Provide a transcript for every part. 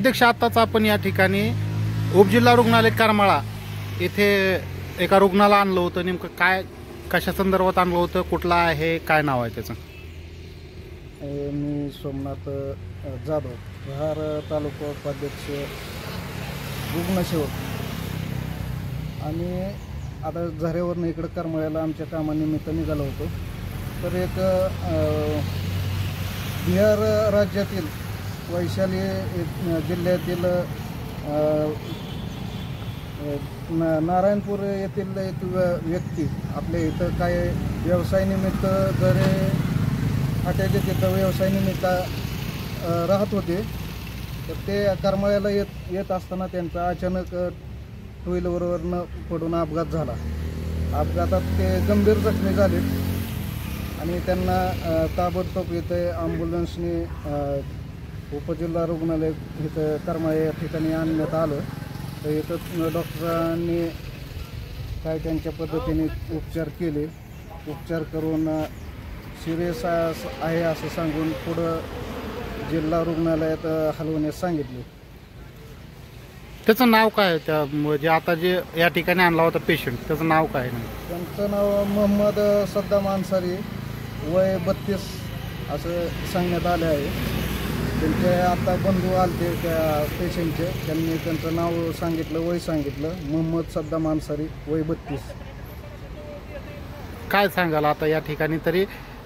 अध्यक्ष, आताच आपण या ठिकाणी उपजिल्हा रुग्णालय करमाळा येथे एका रुग्णाला आणलं होतं. नेमकं काय, कशा संदर्भात आणलं होतं, कुठला आहे, काय नाव आहे त्याचं? मी सोमनाथ जाधव, विहार तालुका उपाध्यक्ष रुग्णसेवक. आणि आता झऱ्यावरनं इकडं करमाळ्याला आमच्या कामानिमित्त निघालो होतो. तर एक बिहार राज्यातील वैशाली जिल्ह्यातील नारायणपूर येथील एक व्यक्ती आपल्या इथं काय व्यवसायानिमित्त घरे फाट्याचे तिथं व्यवसायानिमित्त राहत होते. तर ते करमाळ्याला येत असताना त्यांचा अचानक टू व्हीलरवरनं पडून अपघात झाला. अपघातात ते गंभीर जखमी झाले आणि त्यांना ताबडतोब इथे ॲम्ब्युलन्सने उपजिल्हा रुग्णालय इथं करमाळा या ठिकाणी आणण्यात आलं. तर इथं डॉक्टरांनी काय त्यांच्या पद्धतीने उपचार केले. उपचार करून सिरियस आहे असं सांगून पुढं जिल्हा रुग्णालयात हलवण्यास सांगितले. त्याचं नाव काय? त्या म्हणजे आता जे या ठिकाणी आणला होता पेशंट, त्याचं नाव काय? त्यांचं नाव मोहम्मद सद्दाम अन्सारी, वय 32 असं सांगण्यात आले आहे. त्यांचे आता बंधू आलते त्या पेशंटचे, त्यांनी त्यांचं नाव सांगितलं, वय सांगितलं, मोहम्मद सद्दाम अन्सारी, वय 32. काय सांगाल आता या ठिकाणी? तरी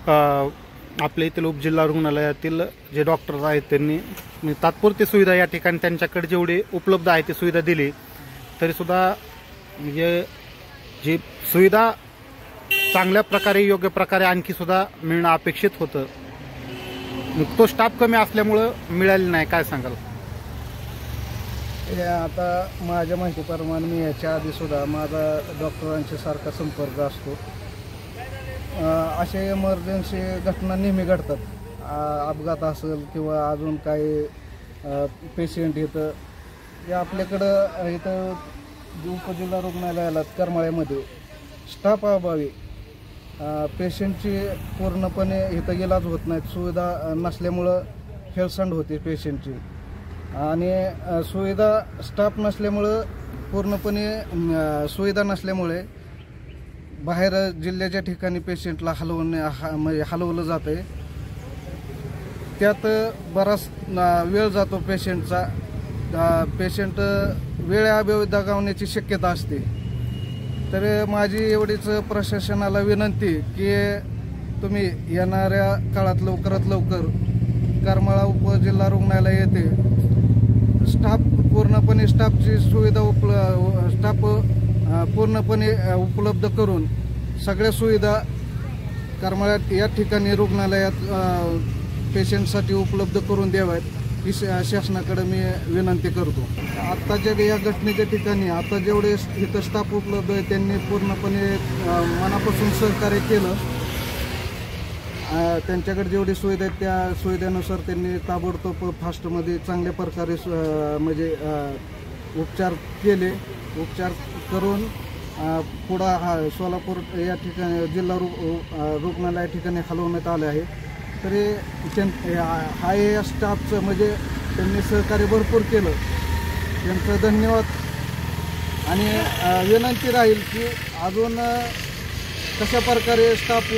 आपल्या येथील उपजिल्हा रुग्णालयातील जे डॉक्टर आहेत त्यांनी तात्पुरती सुविधा या ठिकाणी त्यांच्याकडे जेवढी उपलब्ध आहे ती सुविधा दिली, तरीसुद्धा म्हणजे जी सुविधा चांगल्या प्रकारे, योग्य प्रकारे आणखी सुद्धा मिळणं अपेक्षित होतं. तो स्टाफ कमी असल्यामुळं मिळाले नाही. काय सांगाल? हे आता माझ्या माहितीप्रमाणे मी याच्या आधीसुद्धा माझा डॉक्टरांशी सारखा संपर्क असतो. असे इमर्जन्सी घटना नेहमी घडतात. अपघात असेल किंवा अजून काही पेशंट इथं या आपल्याकडं इथं उपजिल्हा रुग्णालयाला करमाळ्यामध्ये स्टाफ अभावी पेशंटची पूर्णपणे इथं इलाज होत नाहीत. सुविधा नसल्यामुळं हेळसांड होते पेशंटची. आणि सुविधा स्टाफ नसल्यामुळं पूर्णपणे सुविधा नसल्यामुळे बाहेर जिल्ह्याच्या ठिकाणी पेशंटला म्हणजे हलवलं जातं आहे. त्यात बराच वेळ जातो पेशंटचा. पेशंट वेळेअभावी दगावण्याची शक्यता असते. तर माझी एवढीच प्रशासनाला विनंती की तुम्ही येणाऱ्या काळात लवकरात लवकर करमाळा उपजिल्हा रुग्णालय येथे पूर्णपणे स्टाफची सुविधा पूर्णपणे उपलब्ध करून सगळ्या सुविधा करमाळ्यात या ठिकाणी रुग्णालयात पेशंटसाठी उपलब्ध करून द्याव्यात ही शासनाकडे मी विनंती करतो. आत्ताच्या या घटनेच्या ठिकाणी आता जेवढे इथं स्टाफ उपलब्ध आहे त्यांनी पूर्णपणे मनापासून सहकार्य केलं. त्यांच्याकडे जेवढी सुविधा आहेत त्या सुविधेनुसार त्यांनी ताबडतोब फास्टमध्ये चांगल्या प्रकारे म्हणजे उपचार केले. उपचार करून पुढं सोलापूर या ठिकाणी जिल्हा रुग्णालया ठिकाणी हलवण्यात आले आहे. तरी हा या स्टाफचं म्हणजे त्यांनी सहकार्य भरपूर केलं, त्यांचं धन्यवाद. आणि विनंती राहील की अजून कशा प्रकारे स्टाफ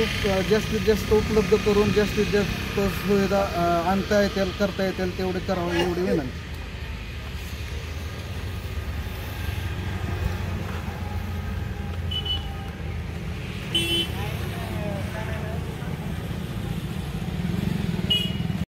जास्तीत जास्त उपलब्ध करून जास्तीत जास्त सुविधा आणता येतील, करता येतील तेवढे करावं, एवढी विनंती.